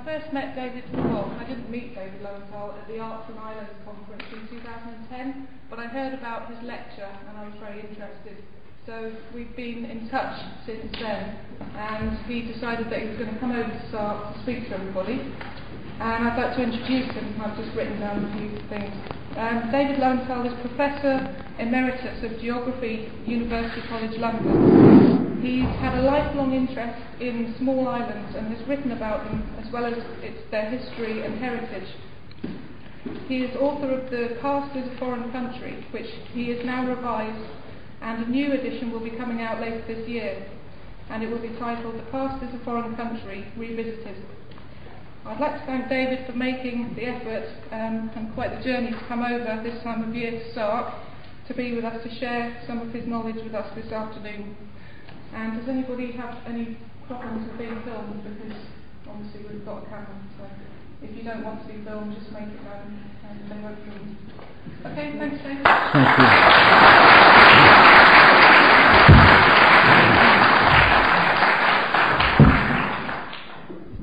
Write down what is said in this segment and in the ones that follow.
first met David, well, I didn't meet David Lowenthal at the Arts and Islands conference in 2010, but I heard about his lecture and I was very interested. So we've been in touch since then, and he decided that he was going to come over to Sark to speak to everybody. And I'd like to introduce him. I've just written down a few things. David Lowenthal is Professor Emeritus of Geography, University College London. He's had a lifelong interest in small islands and has written about them as well as their history and heritage. He is author of The Past is a Foreign Country, which he has now revised, and a new edition will be coming out later this year, and it will be titled The Past is a Foreign Country, Revisited. I'd like to thank David for making the effort and quite the journey to come over this time of year to Sark to be with us, to share some of his knowledge with us this afternoon. And does anybody have any problems with being filmed? Because obviously we've got a camera, so if you don't want to be filmed, just make it known and they won't film. Okay, thanks David. Thank you.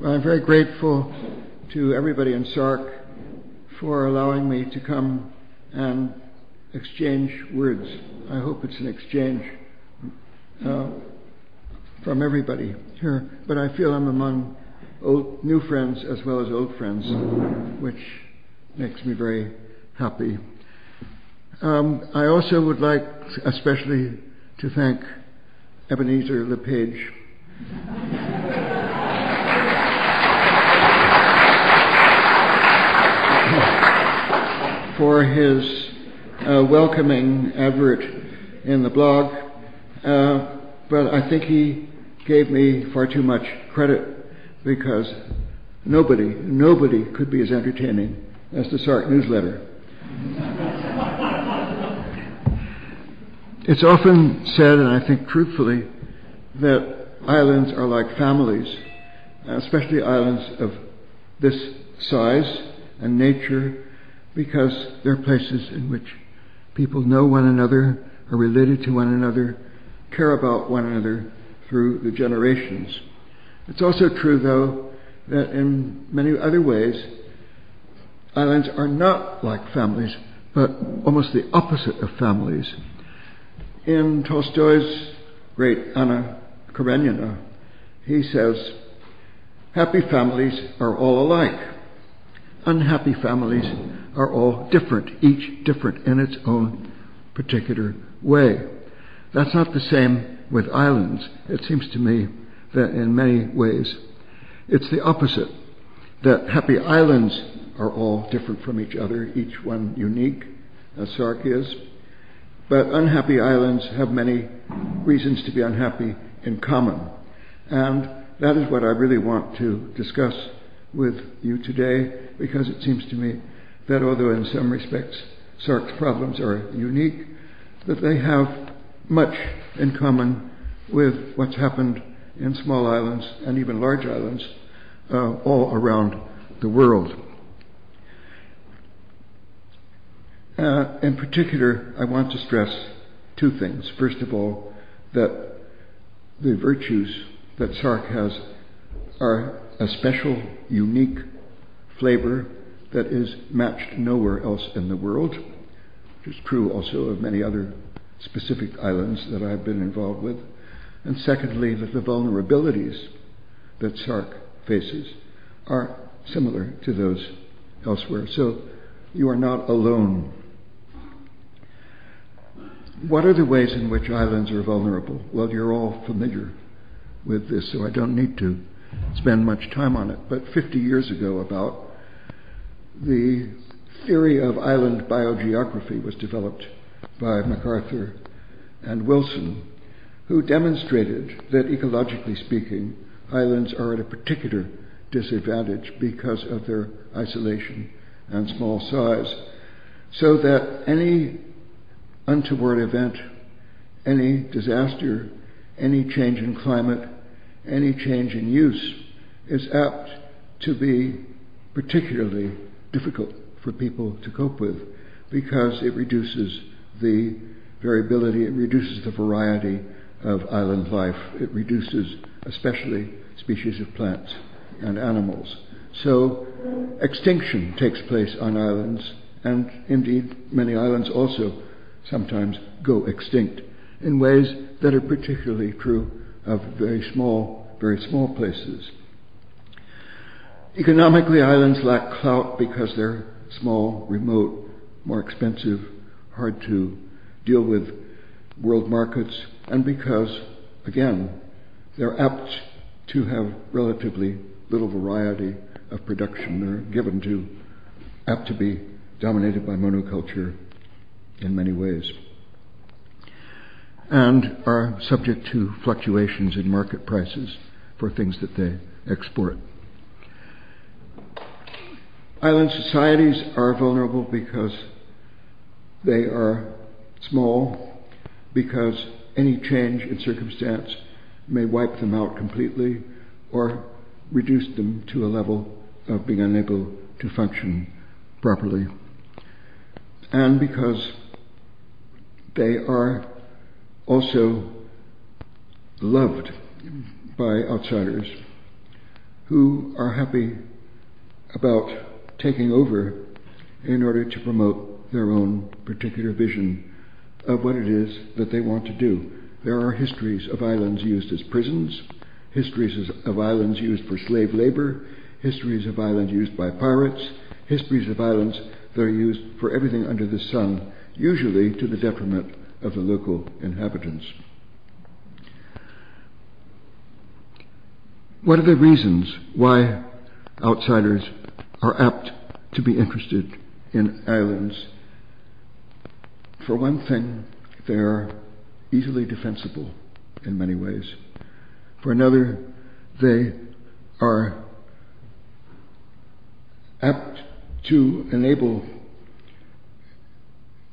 I'm very grateful to everybody in Sark for allowing me to come and exchange words. I hope it's an exchange from everybody here, but I feel I'm among new friends as well as old friends, which makes me very happy. I also would like especially to thank Ebenezer LePage for his welcoming advert in the blog, but I think he gave me far too much credit, because nobody could be as entertaining as the Sark newsletter. It's often said, and I think truthfully, that islands are like families, especially islands of this size and nature, because they're places in which people know one another, are related to one another, care about one another through the generations. It's also true, though, that in many other ways, islands are not like families, but almost the opposite of families. In Tolstoy's great Anna Karenina, he says, "Happy families are all alike. Unhappy families are all different, each different in its own particular way." That's not the same with islands. It seems to me that in many ways it's the opposite, that happy islands are all different from each other, each one unique, as Sark is, but unhappy islands have many reasons to be unhappy in common. And that is what I really want to discuss with you today, because it seems to me that although in some respects Sark's problems are unique, that they have much in common with what's happened in small islands and even large islands all around the world. In particular, I want to stress two things. First of all, that the virtues that Sark has are a special, unique flavor that is matched nowhere else in the world, which is true also of many other specific islands that I've been involved with. And secondly, that the vulnerabilities that Sark faces are similar to those elsewhere. So you are not alone. What are the ways in which islands are vulnerable? Well, you're all familiar with this, so I don't need to spend much time on it. But 50 years ago, about, the theory of island biogeography was developed by MacArthur and Wilson, who demonstrated that, ecologically speaking, islands are at a particular disadvantage because of their isolation and small size, so that any untoward event, any disaster, any change in climate, any change in use is apt to be particularly difficult for people to cope with, because it reduces the variability, it reduces the variety of island life, it reduces especially species of plants and animals. So extinction takes place on islands, and indeed many islands also sometimes go extinct in ways that are particularly true of very small places. Economically, islands lack clout because they're small, remote, more expensive, hard to deal with world markets, and because, again, they're apt to have relatively little variety of production. They're apt to be dominated by monoculture in many ways, and are subject to fluctuations in market prices for things that they export. Island societies are vulnerable because they are small, because any change in circumstance may wipe them out completely or reduce them to a level of being unable to function properly. And because they are also loved by outsiders who are happy about taking over in order to promote their own particular vision of what it is that they want to do. There are histories of islands used as prisons, histories of islands used for slave labor, histories of islands used by pirates, histories of islands that are used for everything under the sun, usually to the detriment of the local inhabitants. What are the reasons why outsiders are apt to be interested in islands? For one thing, they are easily defensible in many ways. For another, they are apt to enable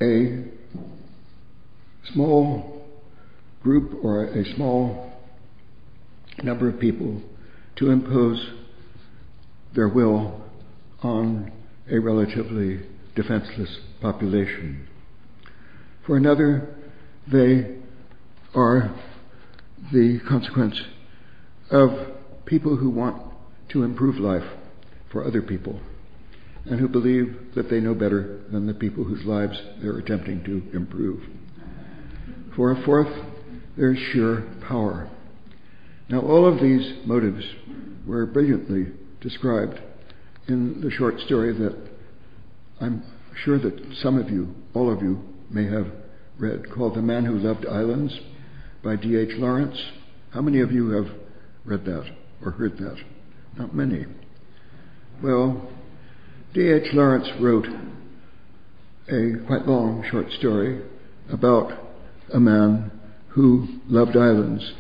a small group or a small number of people to impose their will on a relatively defenseless population. For another, they are the consequence of people who want to improve life for other people and who believe that they know better than the people whose lives they're attempting to improve. For a fourth, there's sheer power. Now, all of these motives were brilliantly described in the short story that I'm sure that some of you, all of you, may have read, called The Man Who Loved Islands by D.H. Lawrence. How many of you have read that or heard that? Not many. Well, D.H. Lawrence wrote a quite long short story about a man who loved islands.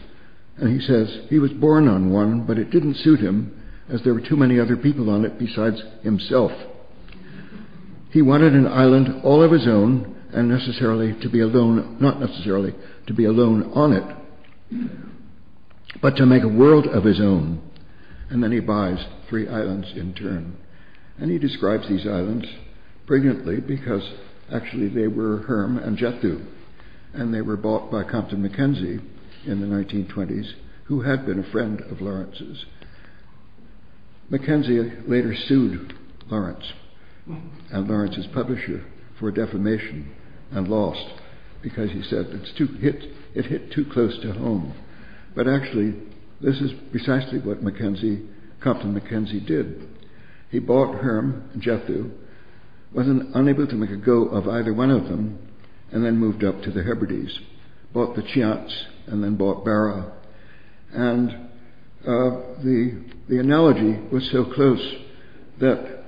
And he says he was born on one, but it didn't suit him as there were too many other people on it besides himself. He wanted an island all of his own and necessarily to be alone, not necessarily to be alone on it, but to make a world of his own. And then he buys 3 islands in turn. And he describes these islands brilliantly because actually they were Herm and Jethu, and they were bought by Compton Mackenzie in the 1920s, who had been a friend of Lawrence's. Mackenzie later sued Lawrence and Lawrence's publisher for defamation and lost because he said it hit too close to home. But actually, this is precisely what Compton Mackenzie did. He bought Herm and Jethu, was unable to make a go of either one of them, and then moved up to the Hebrides, bought the Chiants, and then bought Barra. And the analogy was so close that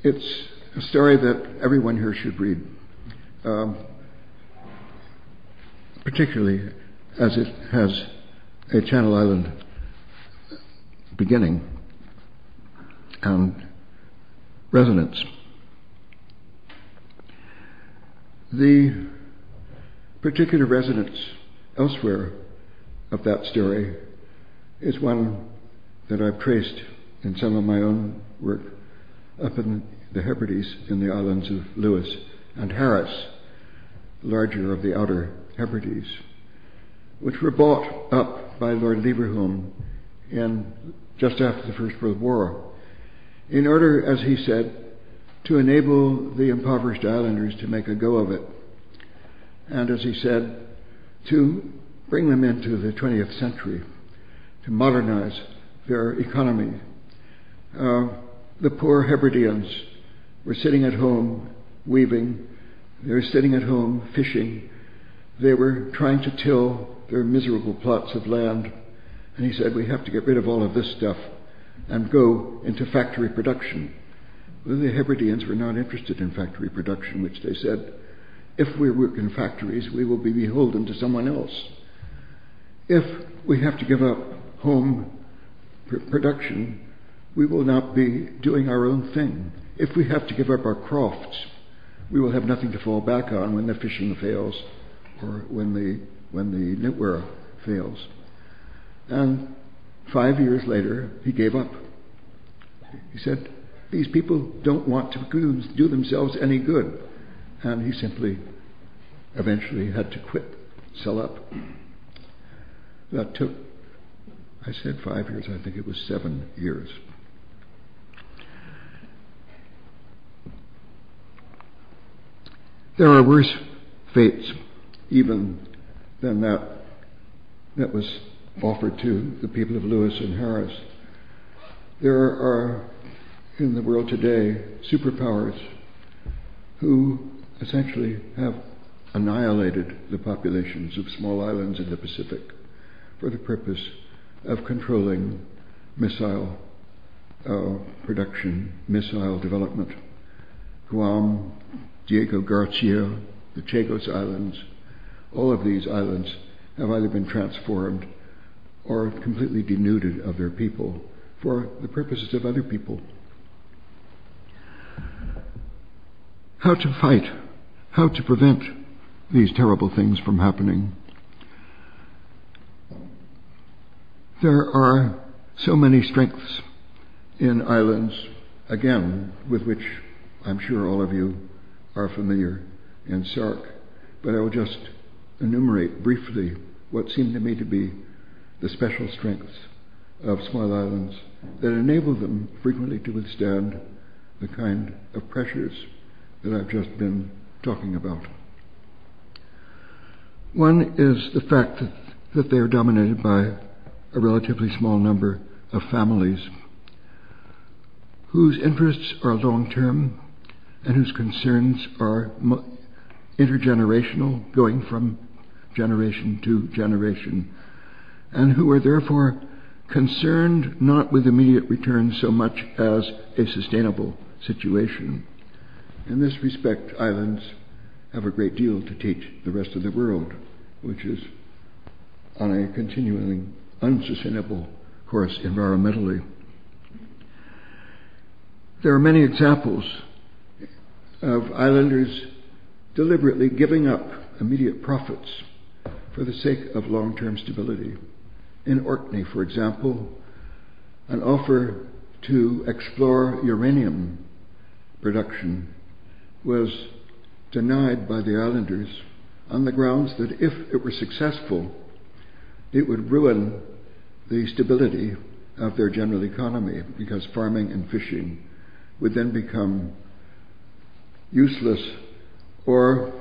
it's a story that everyone here should read, particularly as it has a Channel Island beginning and resonance. The particular resonance elsewhere of that story is one that I've traced in some of my own work up in the Hebrides, in the islands of Lewis and Harris, larger of the outer Hebrides, which were bought up by Lord Leverhulme in just after the First World War, in order, as he said, to enable the impoverished islanders to make a go of it, and, as he said, to bring them into the 20th century, to modernize their economy. The poor Hebrideans were sitting at home weaving, they were sitting at home fishing, they were trying to till their miserable plots of land, and he said, we have to get rid of all of this stuff and go into factory production. Well, the Hebrideans were not interested in factory production, which they said, if we work in factories, we will be beholden to someone else. If we have to give up home production, we will not be doing our own thing. If we have to give up our crofts, we will have nothing to fall back on when the fishing fails or when the knitwear fails. And 5 years later, he gave up. He said, these people don't want to do themselves any good. And he simply eventually had to quit, sell up. That took, I said 5 years, I think it was 7 years. There are worse fates even than that was offered to the people of Lewis and Harris. There are in the world today superpowers who essentially have annihilated the populations of small islands in the Pacific for the purpose of controlling missile production, missile development. Guam, Diego Garcia, the Chagos Islands, all of these islands have either been transformed or completely denuded of their people for the purposes of other people. How to fight, how to prevent these terrible things from happening. There are so many strengths in islands, again, with which I'm sure all of you are familiar in Sark, but I will just enumerate briefly what seem to me to be the special strengths of small islands that enable them frequently to withstand the kind of pressures that I've just been talking about. One is the fact that they are dominated by a relatively small number of families whose interests are long-term and whose concerns are intergenerational, going from generation to generation, and who are therefore concerned not with immediate returns so much as a sustainable situation. In this respect, islands have a great deal to teach the rest of the world, which is on a continually unsustainable course environmentally. There are many examples of islanders deliberately giving up immediate profits for the sake of long-term stability. In Orkney, for example, an offer to explore uranium production was denied by the islanders on the grounds that if it were successful, it would ruin the stability of their general economy, because farming and fishing would then become useless, or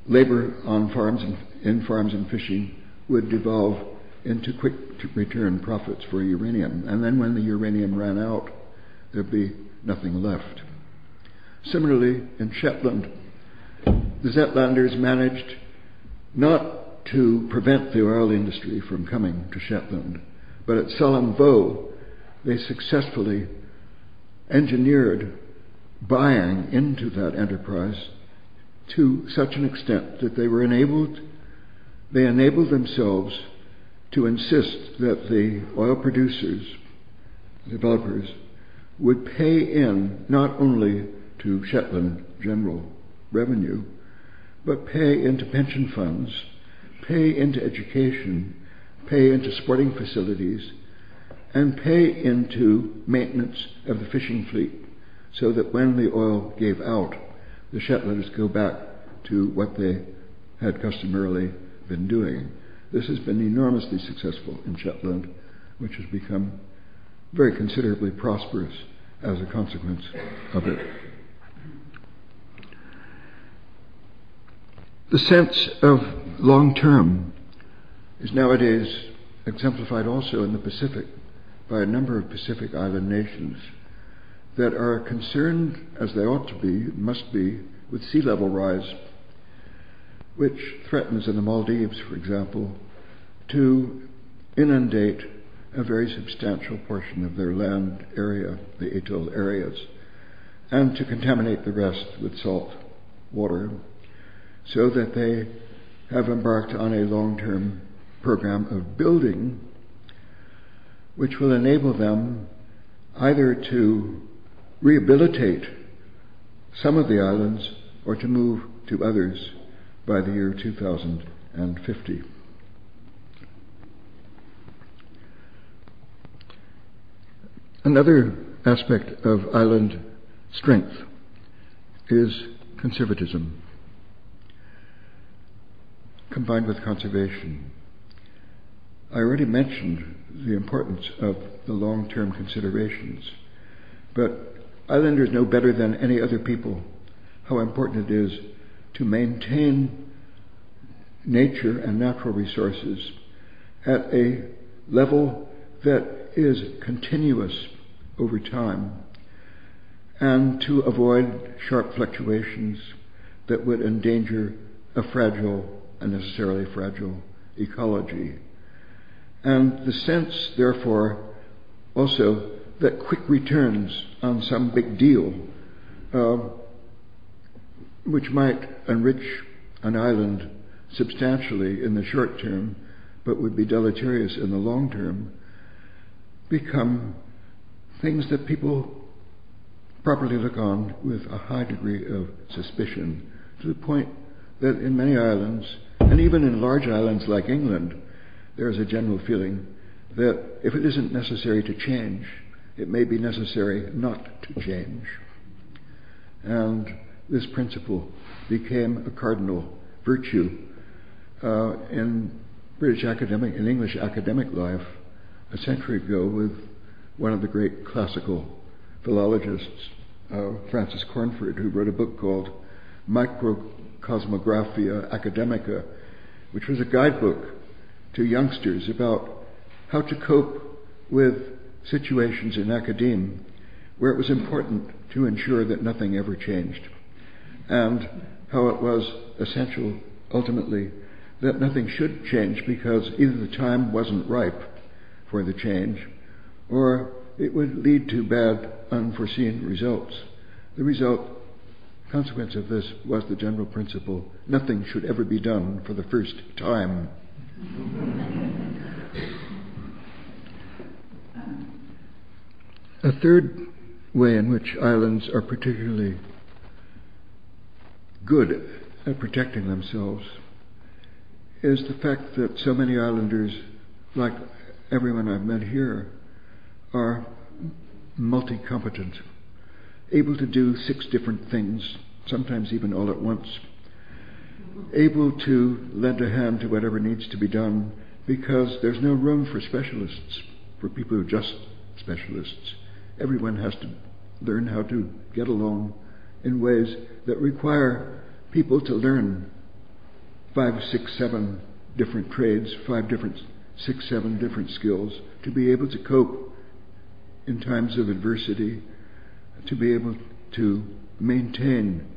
labor on farms in farms and fishing would devolve into quick return profits for uranium. And then when the uranium ran out, there'd be nothing left. Similarly, in Shetland, the Zetlanders managed not to prevent the oil industry from coming to Shetland, but at Sullom Voe, they successfully engineered buying into that enterprise to such an extent that they enabled themselves to insist that the oil producers, developers, would pay in not only to Shetland general revenue, but pay into pension funds, pay into education, pay into sporting facilities, and pay into maintenance of the fishing fleet, so that when the oil gave out, the Shetlanders go back to what they had customarily been doing. This has been enormously successful in Shetland, which has become very considerably prosperous as a consequence of it. The sense of long-term is nowadays exemplified also in the Pacific by a number of Pacific island nations that are concerned, as they ought to be, must be, with sea level rise, which threatens in the Maldives, for example, to inundate a very substantial portion of their land area, the atoll areas, and to contaminate the rest with salt water, so that they have embarked on a long-term program of building which will enable them either to rehabilitate some of the islands or to move to others by the year 2050. Another aspect of island strength is conservatism, combined with conservation. I already mentioned the importance of the long-term considerations, but islanders know better than any other people how important it is to maintain nature and natural resources at a level that is continuous over time, and to avoid sharp fluctuations that would endanger a fragile, unnecessarily fragile ecology. And the sense, therefore, also that quick returns on some big deal, which might enrich an island substantially in the short term, but would be deleterious in the long term, become things that people properly look on with a high degree of suspicion, to the point that in many islands, and even in large islands like England, there is a general feeling that if it isn't necessary to change, it may be necessary not to change. And this principle became a cardinal virtue in English academic life a century ago with one of the great classical philologists, Francis Cornford, who wrote a book called Microcosmographia Academica, which was a guidebook to youngsters about how to cope with situations in academia where it was important to ensure that nothing ever changed, and how it was essential ultimately that nothing should change because either the time wasn't ripe for the change or it would lead to bad, unforeseen results. The consequence of this was the general principle: nothing should ever be done for the first time. A third way in which islands are particularly good at protecting themselves is the fact that so many islanders, like everyone I've met here, are multicompetent, able to do 6 different things, sometimes even all at once, able to lend a hand to whatever needs to be done because there's no room for specialists, for people who are just specialists. Everyone has to learn how to get along in ways that require people to learn 5, 6, 7 different trades, 6, 7 different skills, to be able to cope in times of adversity, to be able to maintain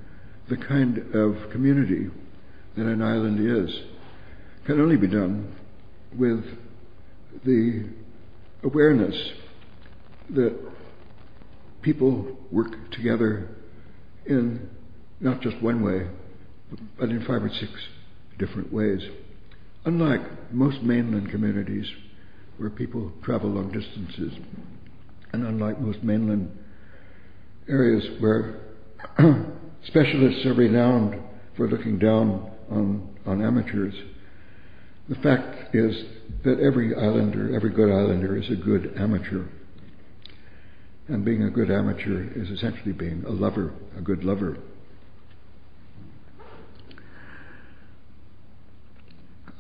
the kind of community that an island is, can only be done with the awareness that people work together in not just one way, but in 5 or 6 different ways. Unlike most mainland communities where people travel long distances, and unlike most mainland areas where specialists are renowned for looking down on amateurs, the fact is that every good islander is a good amateur. And being a good amateur is essentially being a good lover.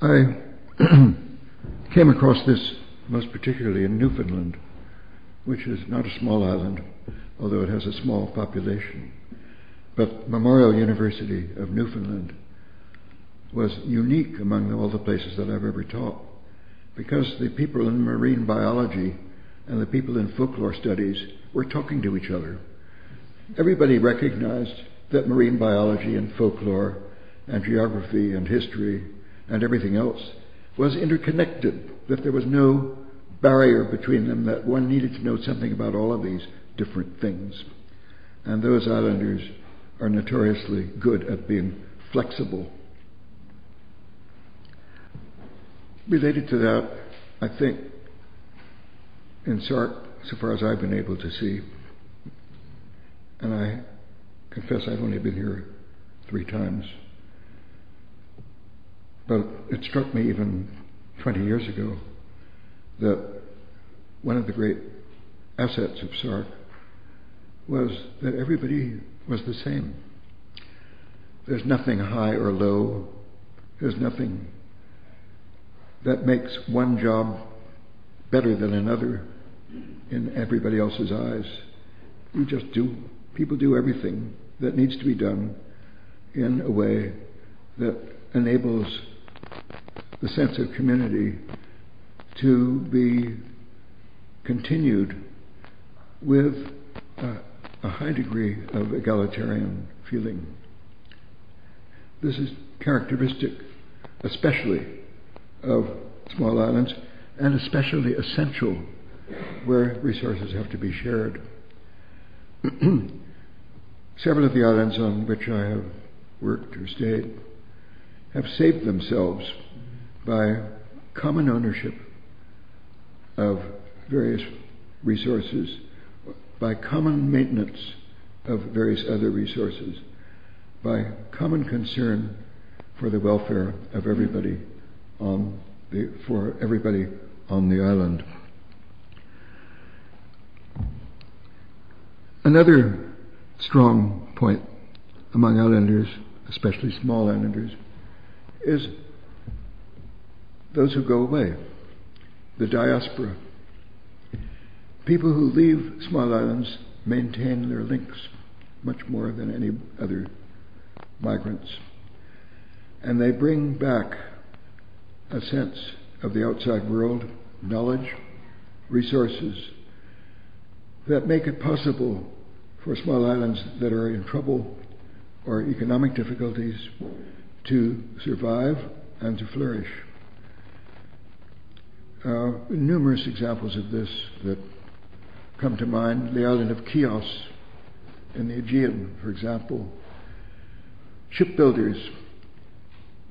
I came across this most particularly in Newfoundland, which is not a small island, although it has a small population. But Memorial University of Newfoundland was unique among all the places that I've ever taught, because the people in marine biology and the people in folklore studies were talking to each other. Everybody recognized that marine biology and folklore and geography and history and everything else was interconnected, that there was no barrier between them, that one needed to know something about all of these different things. And those islanders are notoriously good at being flexible. Related to that, I think, in Sark, so far as I've been able to see, and I confess I've only been here 3 times, but it struck me even 20 years ago that one of the great assets of Sark was that everybody was the same. There's nothing high or low. There's nothing that makes one job better than another in everybody else's eyes. People do everything that needs to be done in a way that enables the sense of community to be continued with a high degree of egalitarian feeling. This is characteristic especially of small islands, and especially essential where resources have to be shared. Several of the islands on which I have worked or stayed have saved themselves by common ownership of various resources, by common maintenance of various other resources, by common concern for the welfare of everybody on the island. Another strong point among islanders, especially small islanders, is those who go away, the diaspora. People who leave small islands maintain their links much more than any other migrants. And they bring back a sense of the outside world, knowledge, resources that make it possible for small islands that are in trouble or economic difficulties to survive and to flourish. Numerous examples of this that come to mind: the island of Chios in the Aegean, for example. Shipbuilders,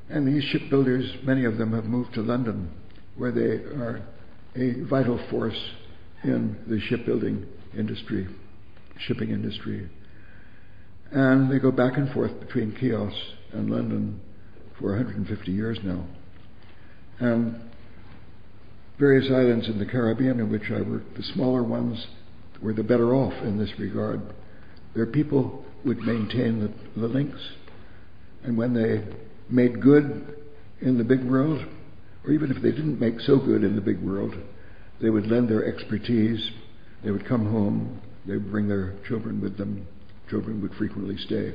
and these shipbuilders, many of them have moved to London, where they are a vital force in the shipbuilding industry, shipping industry. And they go back and forth between Chios and London for 150 years now. And various islands in the Caribbean in which I worked, the smaller ones were the better off in this regard. Their people would maintain the links, and when they made good in the big world, or even if they didn't make so good in the big world, they would lend their expertise, they would come home, they would bring their children with them. Children would frequently stay.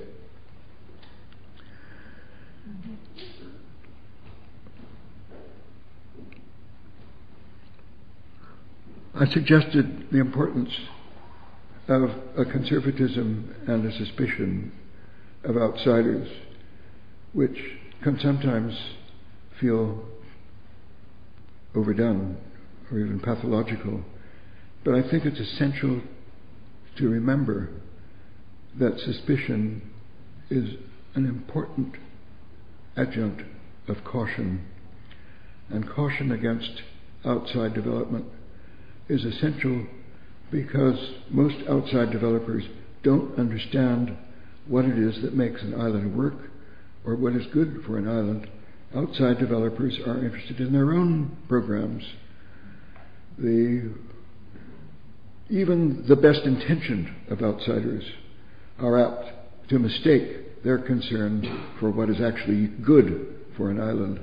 I suggested the importance of a conservatism and a suspicion of outsiders, which can sometimes feel overdone or even pathological. But I think it's essential to remember that suspicion is an important adjunct of caution, and caution against outside development is essential because most outside developers don't understand what it is that makes an island work or what is good for an island. Outside developers are interested in their own programs. Even the best intentioned of outsiders are apt to mistake their concern for what is actually good for an island.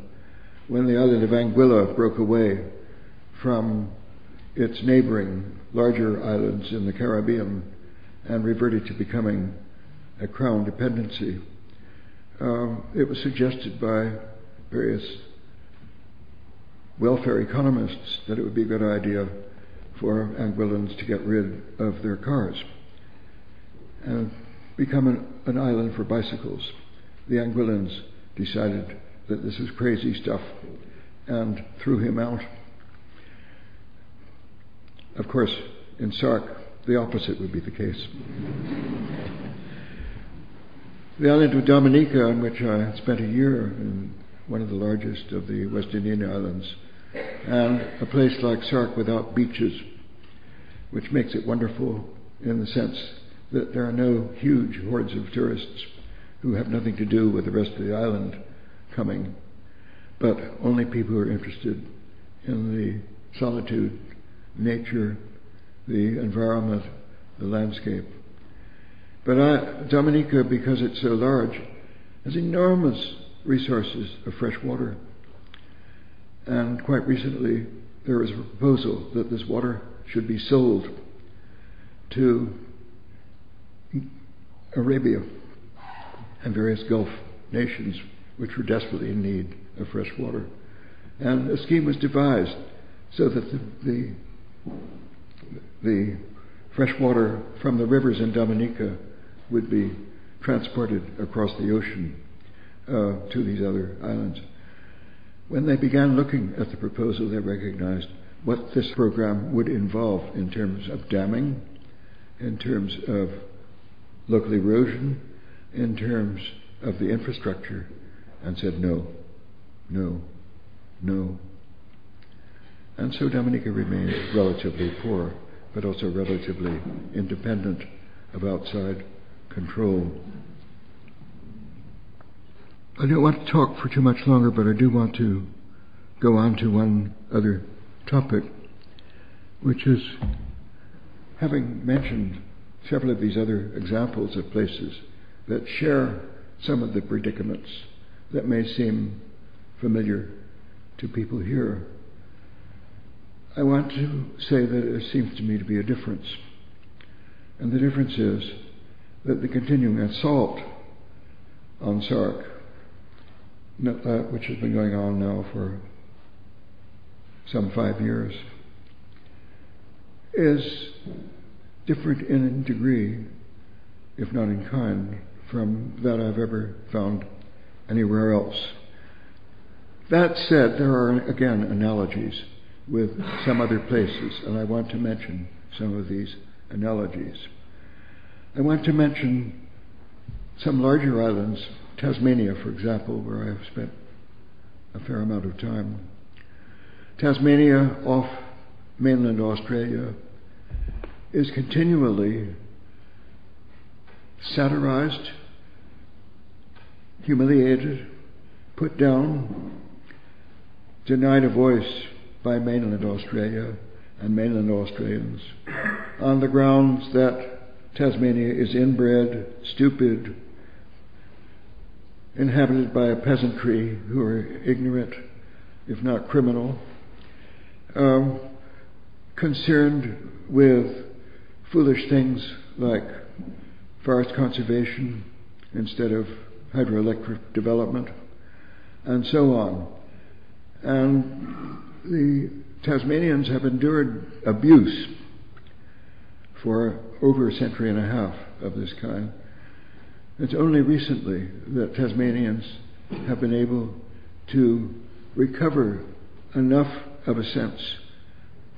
When the island of Anguilla broke away from its neighboring larger islands in the Caribbean and reverted to becoming a crown dependency. It was suggested by various welfare economists that it would be a good idea for Anguillans to get rid of their cars and become an island for bicycles. The Anguillans decided that this was crazy stuff and threw him out. Of course, in Sark, the opposite would be the case. The island of Dominica, on which I spent a year, in one of the largest of the West Indian islands, and a place like Sark without beaches, which makes it wonderful in the sense that there are no huge hordes of tourists who have nothing to do with the rest of the island coming, but only people who are interested in the solitude, nature, the environment, the landscape. But Dominica, because it's so large, has enormous resources of fresh water. And quite recently, there was a proposal that this water should be sold to Arabia and various Gulf nations which were desperately in need of fresh water. And a scheme was devised so that the fresh water from the rivers in Dominica would be transported across the ocean to these other islands. When they began looking at the proposal, they recognized what this program would involve in terms of damming, in terms of local erosion, in terms of the infrastructure, and said no, no, no. And so Dominica remains relatively poor, but also relatively independent of outside control. I don't want to talk for too much longer, but I do want to go on to one other topic, which is, having mentioned several of these other examples of places that share some of the predicaments that may seem familiar to people here, I want to say that there seems to me to be a difference. And the difference is that the continuing assault on Sark, which has been going on now for some 5 years, is different in degree, if not in kind, from that I've ever found anywhere else. That said, there are again analogies with some other places, and I want to mention some of these analogies. I want to mention some larger islands, Tasmania, for example, where I have spent a fair amount of time. Tasmania, off mainland Australia, is continually satirized, humiliated, put down, denied a voice by mainland Australia and mainland Australians on the grounds that Tasmania is inbred, stupid, inhabited by a peasantry who are ignorant, if not criminal, concerned with foolish things like forest conservation instead of hydroelectric development, and so on. And the Tasmanians have endured abuse for over a century and a half of this kind. It's only recently that Tasmanians have been able to recover enough of a sense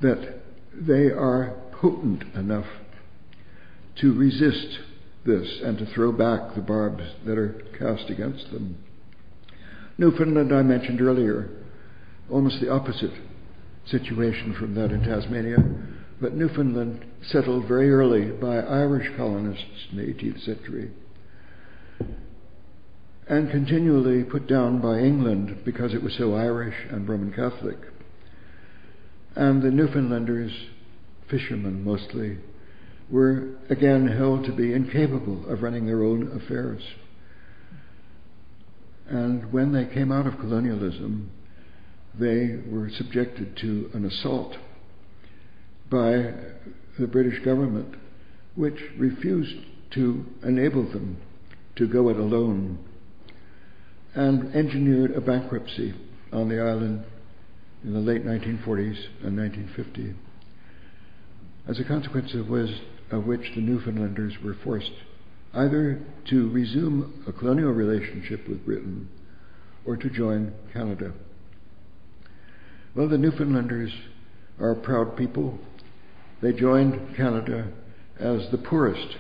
that they are potent enough to resist this and to throw back the barbs that are cast against them. Newfoundland, I mentioned earlier, almost the opposite situation from that in Tasmania, but Newfoundland settled very early by Irish colonists in the 18th century and continually put down by England because it was so Irish and Roman Catholic. And the Newfoundlanders, fishermen mostly, were again held to be incapable of running their own affairs. And when they came out of colonialism, they were subjected to an assault by the British government, which refused to enable them to go it alone, and engineered a bankruptcy on the island in the late 1940s and 1950, as a consequence of which the Newfoundlanders were forced either to resume a colonial relationship with Britain or to join Canada. Well, the Newfoundlanders are a proud people. They joined Canada as the poorest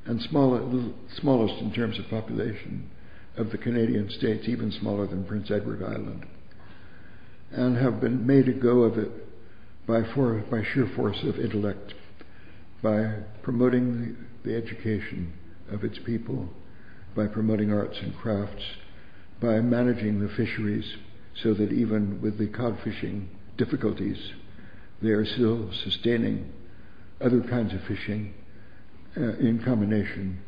and smallest in terms of population of the Canadian states, even smaller than Prince Edward Island, and have been made a go of it by sheer force of intellect, by promoting the education of its people, by promoting arts and crafts, by managing the fisheries so that even with the cod fishing difficulties, they are still sustaining other kinds of fishing in combination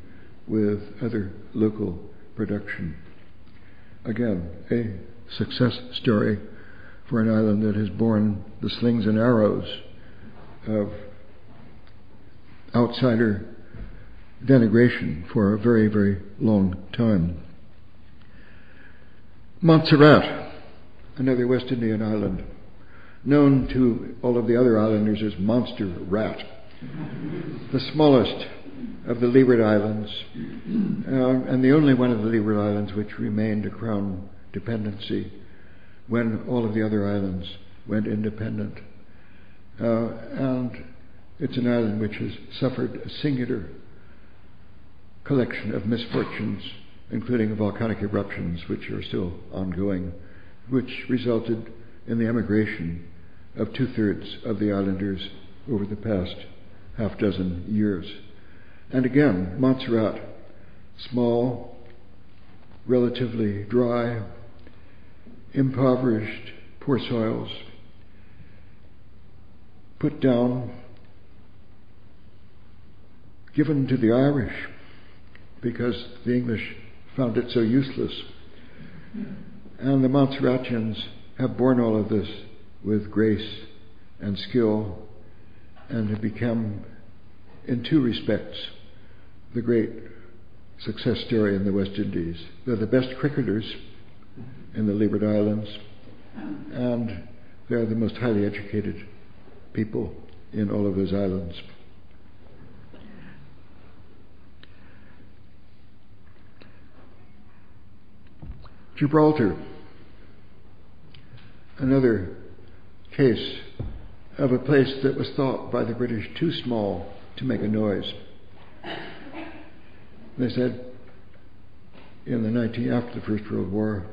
with other local production. Again, a success story for an island that has borne the slings and arrows of outsider denigration for a very, very long time. Montserrat, another West Indian island, known to all of the other islanders as Monster Rat, the smallest of the Leeward Islands, and the only one of the Leeward Islands which remained a crown dependency when all of the other islands went independent. And it's an island which has suffered a singular collection of misfortunes, including volcanic eruptions which are still ongoing, which resulted in the emigration of 2/3 of the islanders over the past half dozen years. And again, Montserrat, small, relatively dry, impoverished, poor soils, put down, given to the Irish because the English found it so useless. And the Montserratians have borne all of this with grace and skill and have become, in two respects, the great success story in the West Indies. They're the best cricketers in the Leeward Islands, and they're the most highly educated people in all of those islands. Gibraltar, another case of a place that was thought by the British too small to make a noise. They said after the First World War,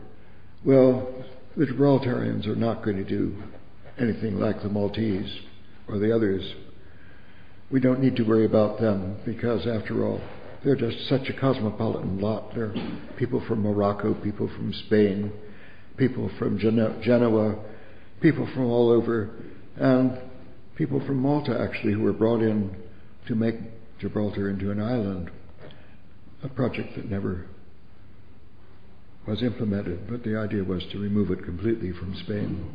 well, the Gibraltarians are not going to do anything like the Maltese or the others. We don't need to worry about them because, after all, they're just such a cosmopolitan lot. They're people from Morocco, people from Spain, people from Genoa, people from all over, and people from Malta, actually, who were brought in to make Gibraltar into an island, a project that never was implemented, but the idea was to remove it completely from Spain.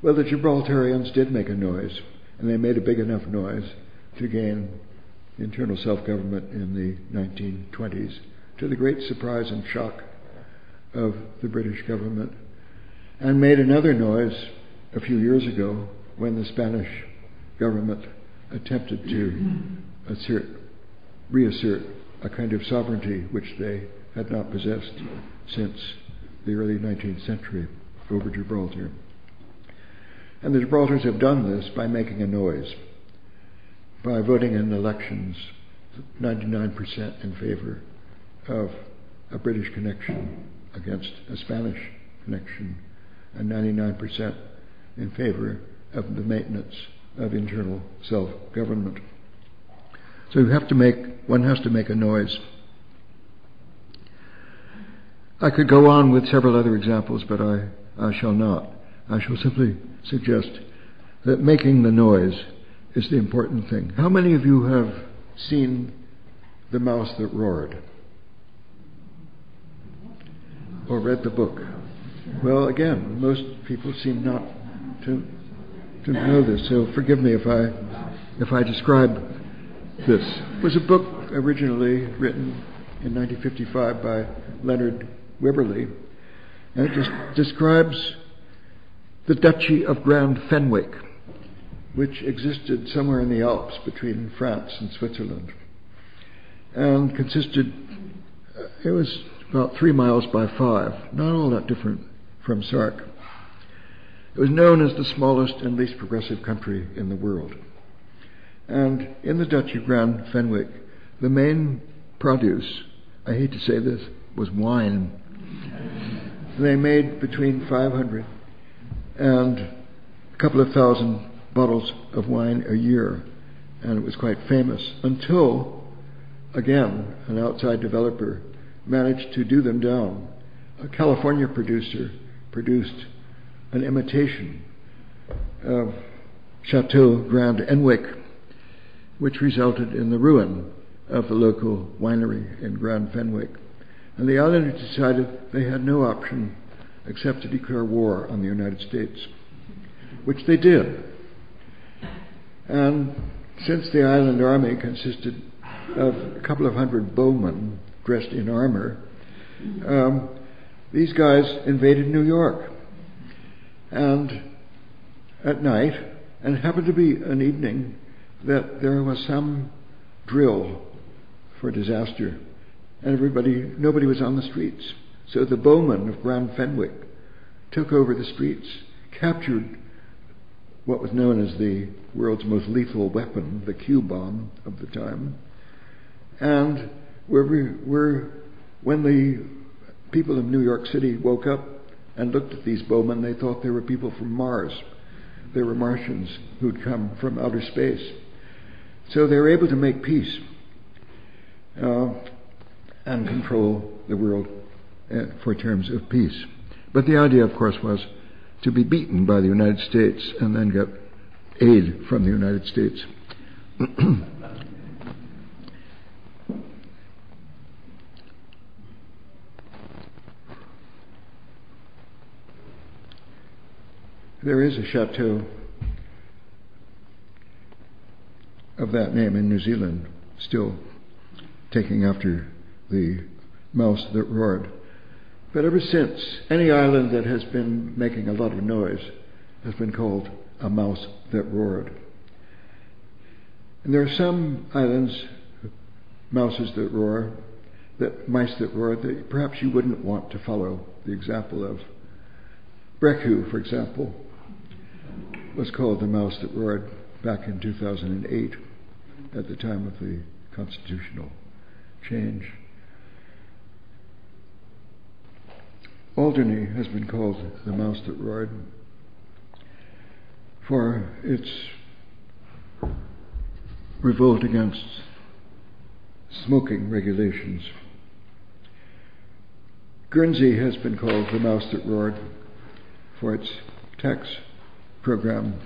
Well, the Gibraltarians did make a noise, and they made a big enough noise to gain internal self-government in the 1920s, to the great surprise and shock of the British government, and made another noise a few years ago when the Spanish government attempted to reassert a kind of sovereignty which they had not possessed since the early 19th century over Gibraltar. And the Gibraltars have done this by making a noise, by voting in elections 99% in favor of a British connection against a Spanish connection, and 99% in favor of the maintenance of internal self-government. So one has to make a noise. I could go on with several other examples, but I shall not. I shall simply suggest that making the noise is the important thing. How many of you have seen The Mouse That Roared? Or read the book? Well, again, most people seem not to didn't know this, so forgive me if I describe this. It was a book originally written in 1955 by Leonard Wibberley, and it just describes the Duchy of Grand Fenwick, which existed somewhere in the Alps between France and Switzerland, and it was about 3 miles by 5, not all that different from Sark. It was known as the smallest and least progressive country in the world. And in the Duchy of Grand Fenwick, the main produce, I hate to say this, was wine. They made between 500 and a couple of thousand bottles of wine a year, and it was quite famous until, again, an outside developer managed to do them down. A California producer produced an imitation of Chateau Grand Enwick, which resulted in the ruin of the local winery in Grand Fenwick. And the islanders decided they had no option except to declare war on the United States, which they did. And since the island army consisted of a couple of hundred bowmen dressed in armor, these guys invaded New York. And at night, and it happened to be an evening that there was some drill for disaster, and nobody was on the streets. So the bowmen of Grand Fenwick took over the streets, captured what was known as the world's most lethal weapon, the Q bomb of the time, and when the people of New York City woke up and looked at these bowmen, they thought they were people from Mars. They were Martians who'd come from outer space. So they were able to make peace and control the world for terms of peace. But the idea, of course, was to be beaten by the United States and then get aid from the United States. There is a chateau of that name in New Zealand, still taking after the mouse that roared. But ever since, any island that has been making a lot of noise has been called a mouse that roared. And there are some islands, mice that roar, that perhaps you wouldn't want to follow the example of. Brecku, for example, was called the mouse that roared back in 2008 at the time of the constitutional change. Alderney has been called the mouse that roared for its revolt against smoking regulations. Guernsey has been called the mouse that roared for its tax program.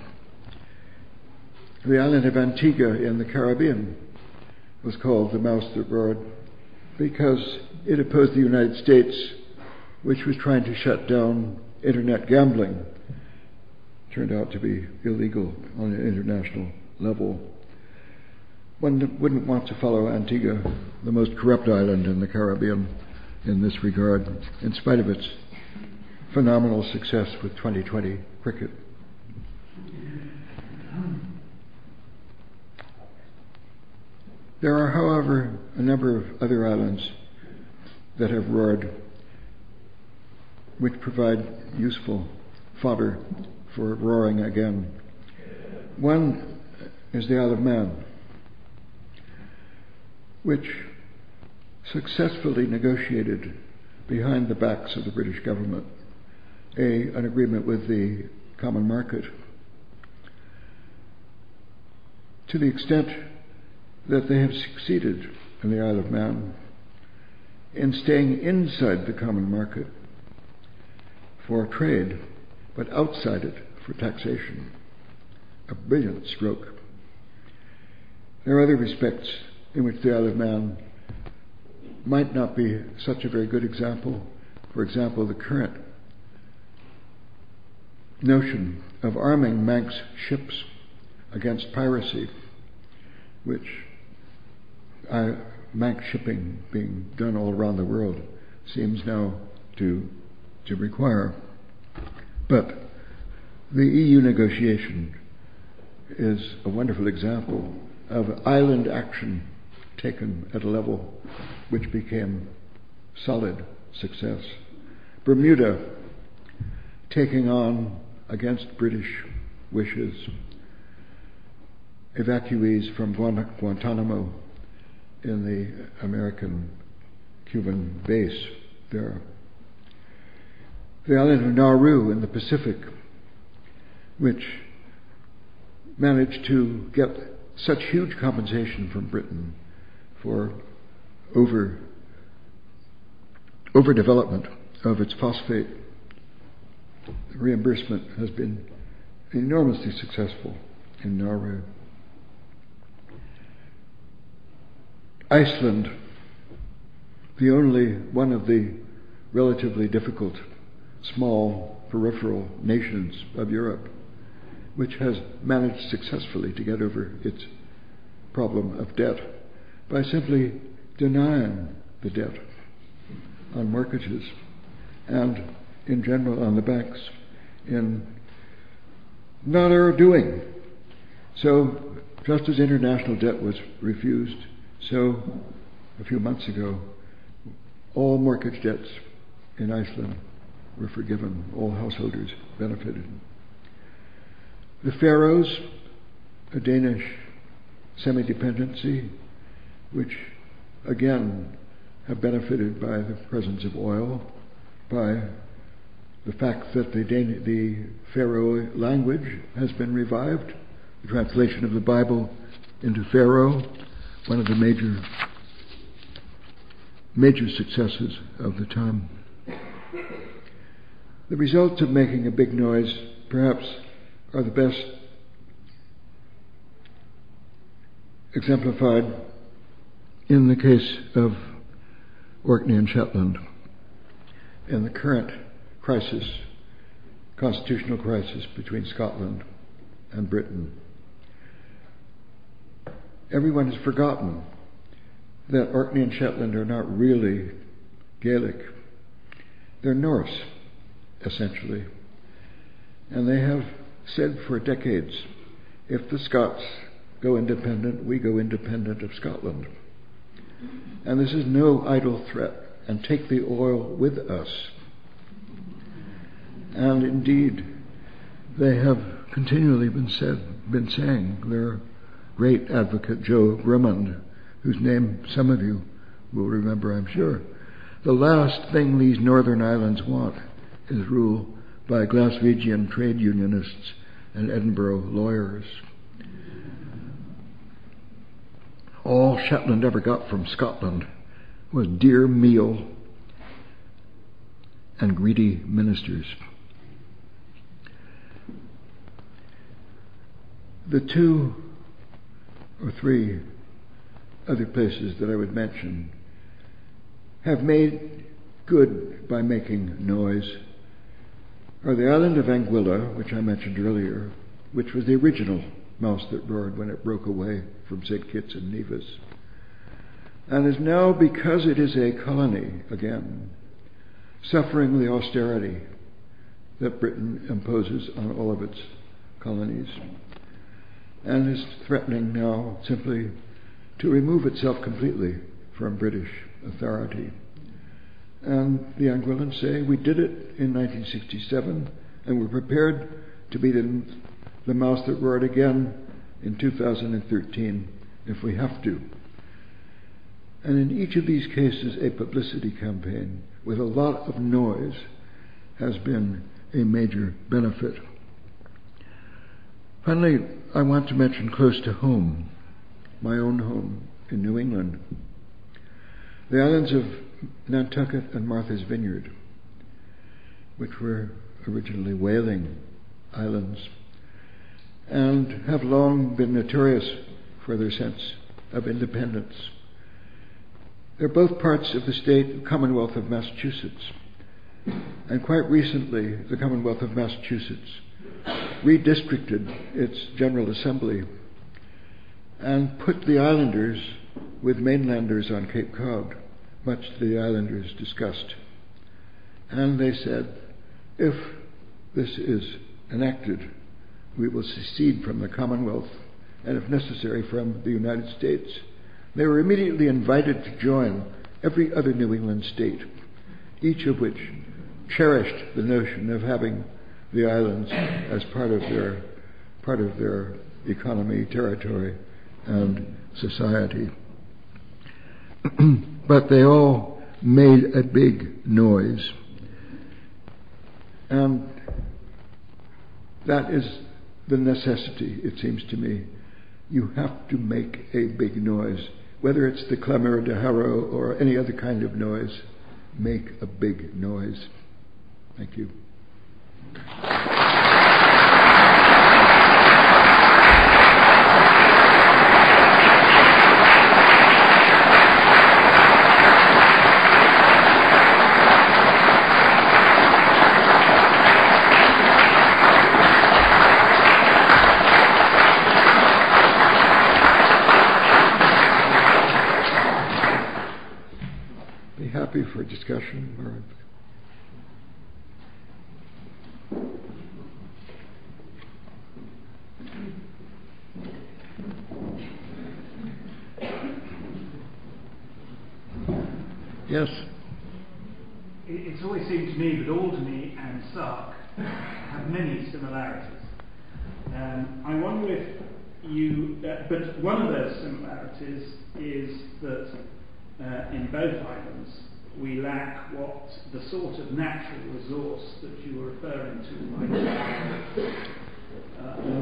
The island of Antigua in the Caribbean was called the mouse that roared because it opposed the United States, which was trying to shut down internet gambling. It turned out to be illegal on an international level. One wouldn't want to follow Antigua, the most corrupt island in the Caribbean, in this regard, in spite of its phenomenal success with 2020 cricket. There are, however, a number of other islands that have roared, which provide useful fodder for roaring again. One is the Isle of Man, which successfully negotiated behind the backs of the British government an agreement with the common market, to the extent that they have succeeded in the Isle of Man in staying inside the common market for trade, but outside it for taxation. A brilliant stroke. There are other respects in which the Isle of Man might not be such a very good example. For example, the current notion of arming Manx ships against piracy, which Manx shipping being done all around the world seems now to require. But the EU negotiation is a wonderful example of island action taken at a level which became solid success. Bermuda taking on, against British wishes, evacuees from Guantanamo in the American-Cuban base there. The island of Nauru in the Pacific, which managed to get such huge compensation from Britain for overdevelopment of its phosphate. The reimbursement has been enormously successful in Nauru. Iceland, the only one of the relatively difficult, small, peripheral nations of Europe, which has managed successfully to get over its problem of debt by simply denying the debt on mortgages and in general on the banks in not our doing. So just as international debt was refused, so a few months ago all mortgage debts in Iceland were forgiven, all householders benefited. The Faroes, a Danish semi-dependency, which again have benefited by the presence of oil, by the fact that the Faroe language has been revived, the translation of the Bible into Faroe, one of the major successes of the time. The results of making a big noise perhaps are the best exemplified in the case of Orkney and Shetland, in the current crisis, constitutional crisis between Scotland and Britain. Everyone has forgotten that Orkney and Shetland are not really Gaelic. They're Norse, essentially. And they have said for decades, if the Scots go independent, we go independent of Scotland. And this is no idle threat, and take the oil with us. And indeed, they have continually been saying, their great advocate Joe Drummond, whose name some of you will remember, I'm sure, the last thing these northern islands want is rule by Glaswegian trade unionists and Edinburgh lawyers. All Shetland ever got from Scotland was dear meal and greedy ministers. The 2 or 3 other places that I would mention have made good by making noise are the island of Anguilla, which I mentioned earlier, which was the original mouse that roared when it broke away from St. Kitts and Nevis, and is now, because it is a colony again, suffering the austerity that Britain imposes on all of its colonies, and is threatening now simply to remove itself completely from British authority. And the Anguillans say, we did it in 1967, and we're prepared to be the mouse that roared again in 2013 if we have to. And in each of these cases, a publicity campaign with a lot of noise has been a major benefit. Finally, I want to mention close to home, my own home in New England, the islands of Nantucket and Martha's Vineyard, which were originally whaling islands and have long been notorious for their sense of independence. They're both parts of the state Commonwealth of Massachusetts, And quite recently, the Commonwealth of Massachusetts redistricted its General Assembly and put the islanders with mainlanders on Cape Cod, much to the islanders' disgust. And they said, if this is enacted, we will secede from the Commonwealth, and if necessary, from the United States. They were immediately invited to join every other New England state, each of which cherished the notion of having the islands as part of their economy, territory, and society. But they all made a big noise. And that is the necessity, it seems to me. You have to make a big noise. Whether it's the clamor de Haro or any other kind of noise, make a big noise. Thank you. For discussion or yes. It's always seemed to me that Alderney and Sark have many similarities. I wonder if you, but one of those similarities is that in both islands we lack what the sort of natural resource that you were referring to, like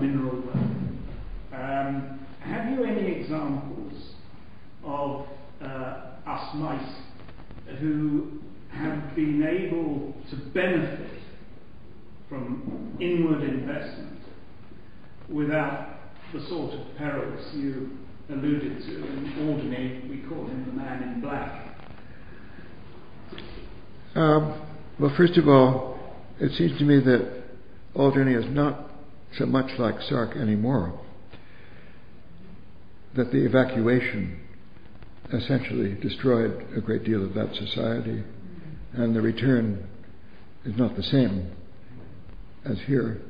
mineral wealth. Have you any examples of us mice who have been able to benefit from inward investment without the sort of perils you alluded to? In Alderney, we call him the man in black. Well, first of all, it seems to me that Alderney is not so much like Sark anymore, that the evacuation essentially destroyed a great deal of that society, and the return is not the same as here.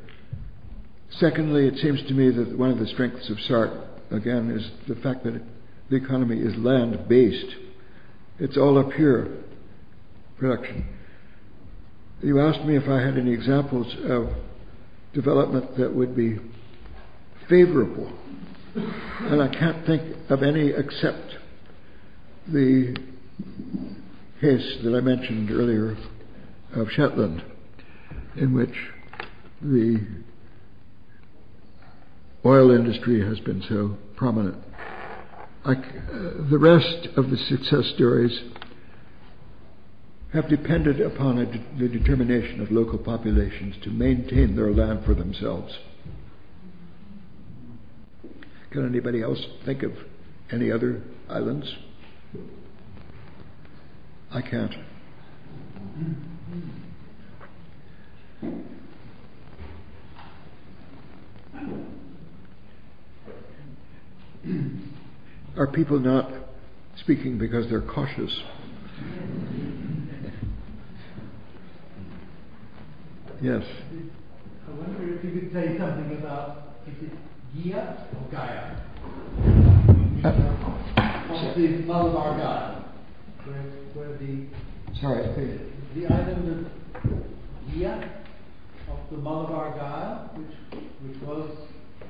Secondly, it seems to me that one of the strengths of Sark, again, is the fact that the economy is land-based. It's all up here production. You asked me if I had any examples of development that would be favorable, and I can't think of any except the case that I mentioned earlier of Shetland, in which the oil industry has been so prominent. The rest of the success stories have depended upon the determination of local populations to maintain their land for themselves. Can anybody else think of any other islands? I can't. Are people not speaking because they're cautious? Yes. I wonder if you could say something about, is it Gia or Gaia? Of the Malabar Gaia, where the island of Gia, of the Malabar Gaia, which was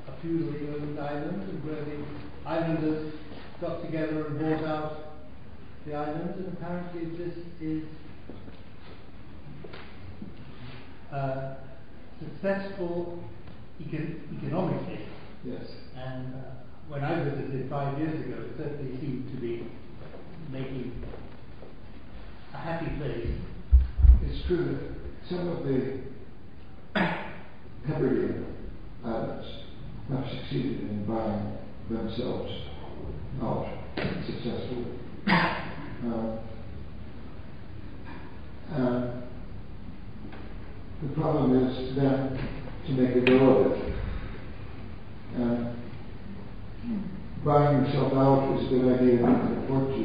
a feudally owned island, and where the islanders got together and bought out the island, and apparently this is successful economically. Yes. And when I visited 5 years ago, it certainly seemed to be making a happy place. It's true that some of the Hebridean islands have succeeded in buying themselves out successfully. problem is then to make a go of it. Buying yourself out is a good idea if you can afford to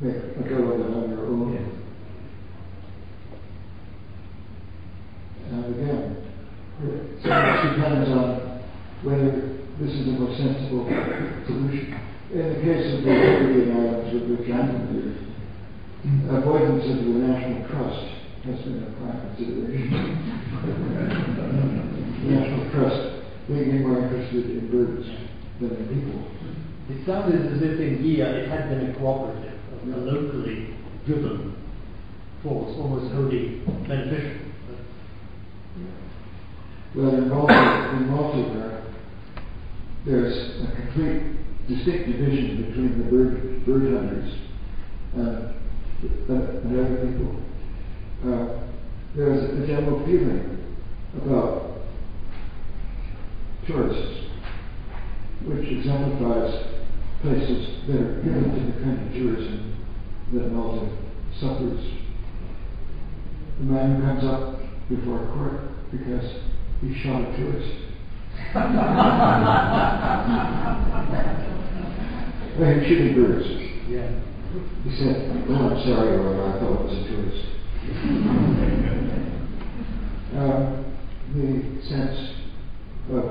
make a go of it on your own. And again, so much depends on whether this is the most sensible solution. In the case of the Caribbean islands with which I'm familiar, avoidance of the National Trust has been a prime consideration. The National Trust being more interested in birds than in people. It sounded as if in Gia it had been a cooperative, a locally driven force, almost wholly beneficial. Well, in Malta, there's a complete distinct division between the bird hunters and other people. There's a general feeling about tourists, which exemplifies places that are given to the kind of tourism that Malta suffers. The man who comes up before court because he shot a tourist. Well, he's shooting birds. Yeah. He said, "Oh, I'm sorry, Your Honor, I thought it was a tourist." The sense of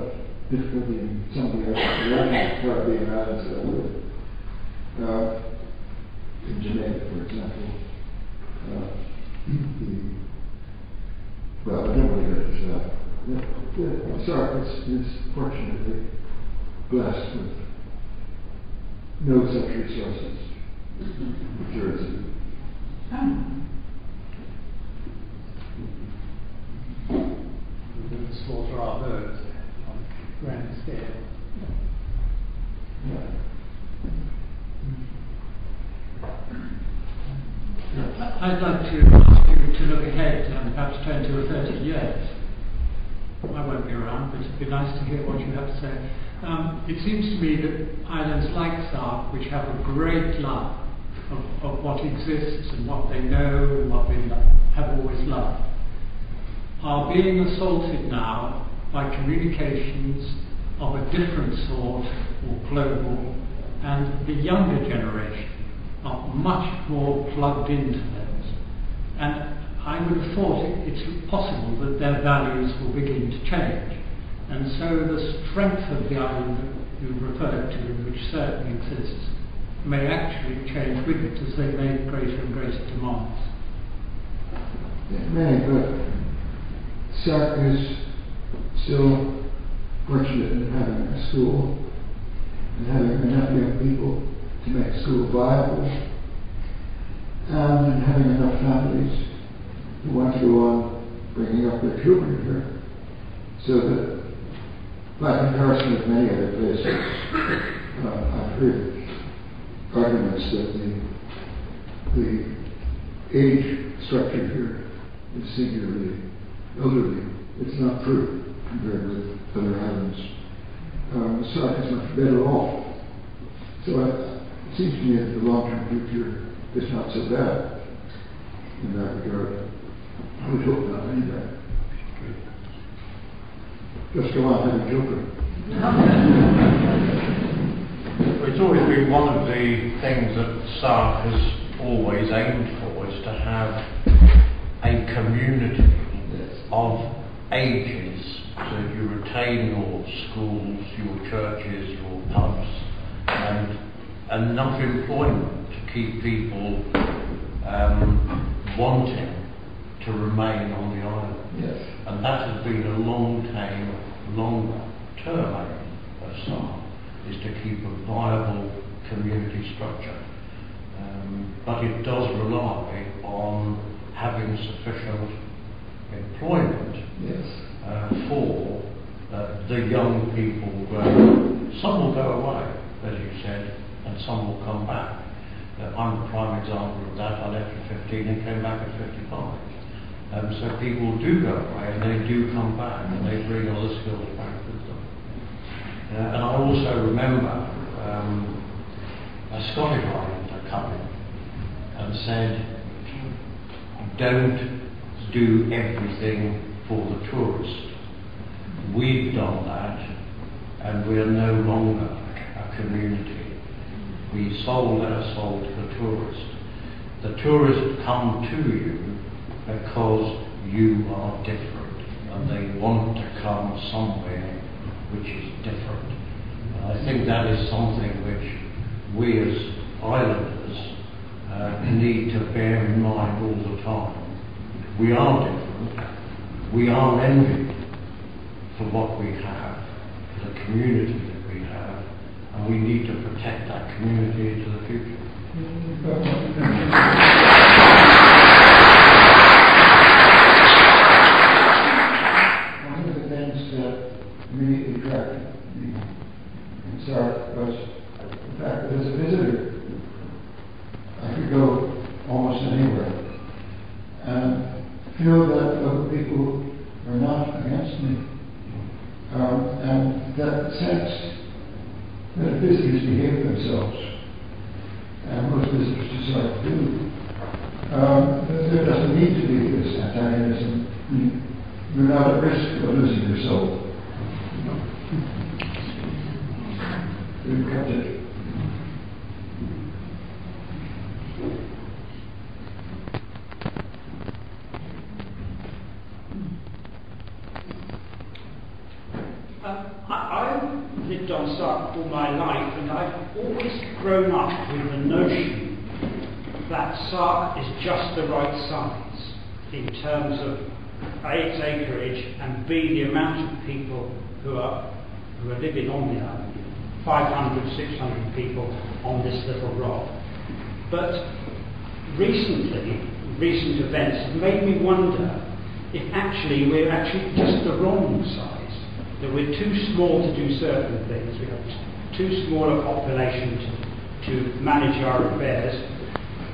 difficulty in some of the other Caribbean islands that I live, in Jamaica, for example, well, I don't want to get into that. The Sark is fortunately blessed with no such resources for tourism. We don't slaughter our birds on a grand scale. I'd like to ask you to look ahead and perhaps 20 or 30 years. I won't be around, but it'd be nice to hear what you have to say. It seems to me that islands like Sark, which have a great love of what exists and what they know and what they have always loved, are being assaulted now by communications of a different sort or global, and the younger generation are much more plugged into those. And I would have thought it's possible that their values will begin to change. And so the strength of the island that you referred to, which certainly exists, may actually change with it as they make greater and greater demands. It may, but Sark is still fortunate in having a school and having enough young people to make school viable, and in having enough families who want to go on bringing up their children here, so that, by comparison with many other places, I've heard arguments that the age structure here is singularly elderly. It's not true compared with other islands. The Sark is much better off. So it seems to me that the long-term future is not so bad in that regard. I would hope not, anyway. Just go on having joking. It's always been one of the things that Sark has always aimed for, is to have a community of ages, so that you retain your schools, your churches, your pubs, and enough employment to keep people wanting to remain on the island. Yes. And that has been a long-term aim of Sark, is to keep a viable community structure. But it does rely on having sufficient employment for the young people growing. Some will go away, as you said, and some will come back. I'm a prime example of that. I left at 15 and came back at 55. So people do go away and they do come back and they bring other skills back with them. And I also remember a Scottish Islander coming and said, don't do everything for the tourist. We've done that, and we're no longer a community. We sold our soul to the tourist. The tourists come to you because you are different, and they want to come somewhere which is different. And I think that is something which we as islanders need to bear in mind all the time. We are different. We are envied for what we have, for the community that we have, and we need to protect that community into the future. One of the things that immediately attracted me in Sark was the fact that as a visitor, I could go almost anywhere and feel that other people are not against me. And that sense that visitors behave themselves, and most visitors to Sark do, there doesn't need to be this antagonism. You're not at risk of losing your soul. We've kept it. I've lived on Sark all my life, and I've always grown up with the notion that Sark is just the right size in terms of A, its acreage, and B, the amount of people who are living on the island. 500, 600 people on this little rock. But recent events have made me wonder if actually we're just the wrong size, that we're too small to do certain things, we have too small a population to manage our affairs.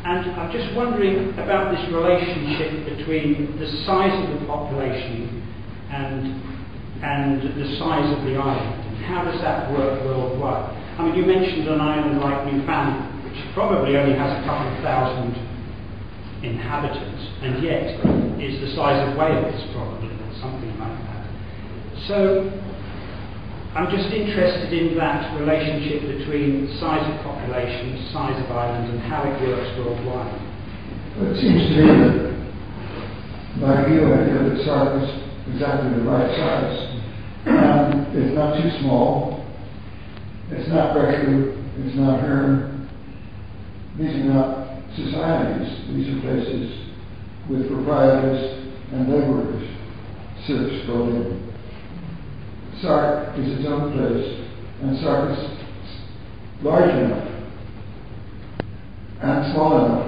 And I'm just wondering about this relationship between the size of the population and the size of the island. How does that work worldwide? I mean, you mentioned an island like Newfoundland, which probably only has a couple of thousand inhabitants, and yet is the size of Wales, probably, or something like that. So, I'm just interested in that relationship between size of population, size of island, and how it works worldwide. Well, it seems to me that, like you, I feel that Sark is exactly the right size. It's not too small. It's not Berkeley. It's not Hearn. These are not societies. These are places with proprietors and laborers, serfs brought in. Sark is its own place, and Sark is large enough and small enough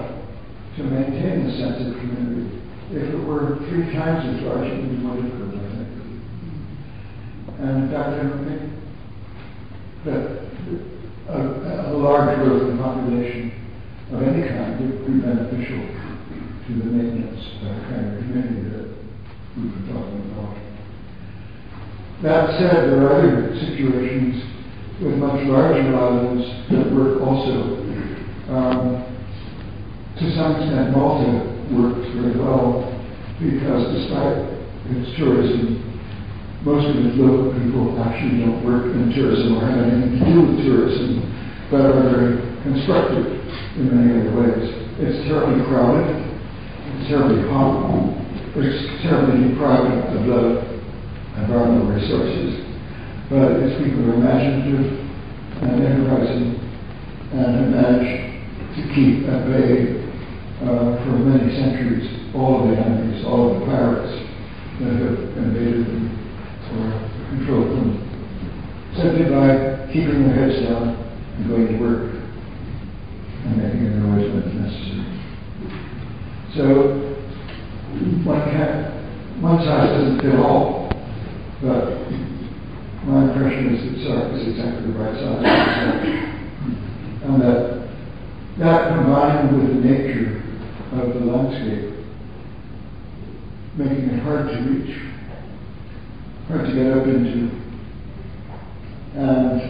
to maintain the sense of community. If it were 3 times as large, it would be more difficult, I think. And in fact, I don't think that a large growth in population of any kind would be beneficial to the maintenance of the kind of community that we've been talking about. That said, there are other situations with much larger islands that work also. To some extent, Malta works very well because despite its tourism, most of its local people actually don't work in tourism or have anything to do with tourism, but are very constructive in many other ways. It's terribly crowded, it's terribly hot, it's terribly deprived of the environmental resources, but its people are imaginative and enterprising and have managed to keep at bay for many centuries all of the enemies, all of the pirates that have invaded them or controlled them, simply by keeping their heads down and going to work and making a noise when it's necessary. So one size doesn't fit all, but my impression is that Sark is exactly the right size, and that combined with the nature of the landscape, making it hard to reach, hard to get up into, and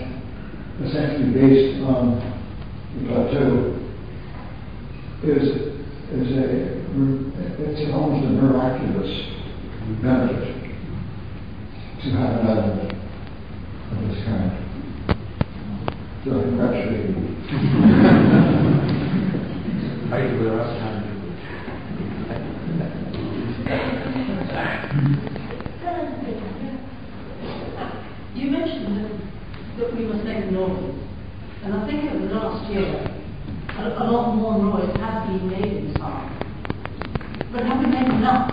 essentially based on the plateau, it's almost a miraculous benefit to have an island of this kind. So I congratulate you. Thank you very much. You mentioned that we must make noise, and I think over the last year, a lot more noise has been made in Sark. But have we made enough?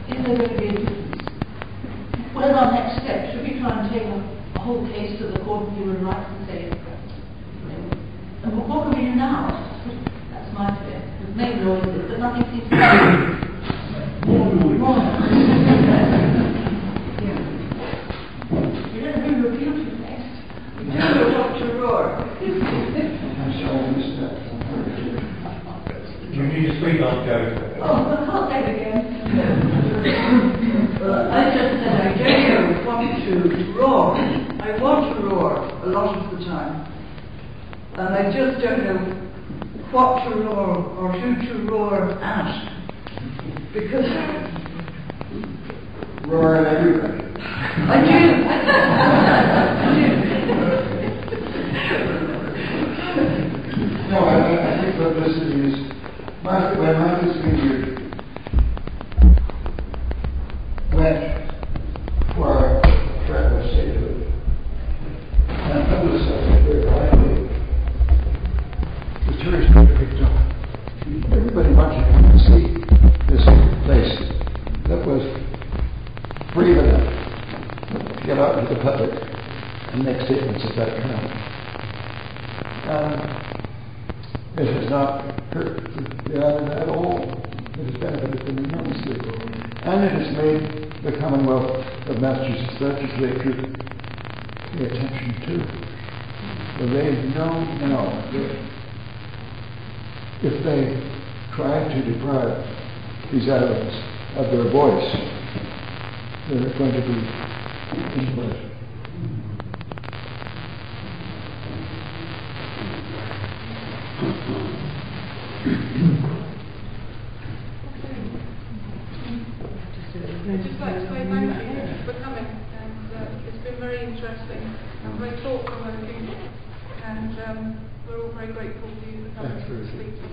Is there going to be a difference? What is our next step? Should we try and take a whole case to the Court of Human Rights and say, and what can we do now? That's my fear. We've made noises, but nothing seems to happen. More noise. Dr. Roar. I'm sorry, I missed that. You need to speak on, Joe. Oh, I can't say it again. I just said I don't want to roar. I want to roar a lot of the time. And I just don't know what to roar or who to roar at. Because Roar at everybody. I do. No, I think publicity is, when Marcus Vineyard went for threat of statehood and publicized it very widely, the tourists picked up. Everybody wanted to come and see this place that was brave enough to get out into the public and make statements of that kind. It has not hurt the island at all. It has benefited them enormously. And it has made the Commonwealth of Massachusetts legislature pay attention to. So they know now that if they try to deprive these islands of their voice, they're going to be in place. I'd just like to say thank you for coming, and it's been very interesting and very thought-provoking, and we're all very grateful to you for coming to speak to us.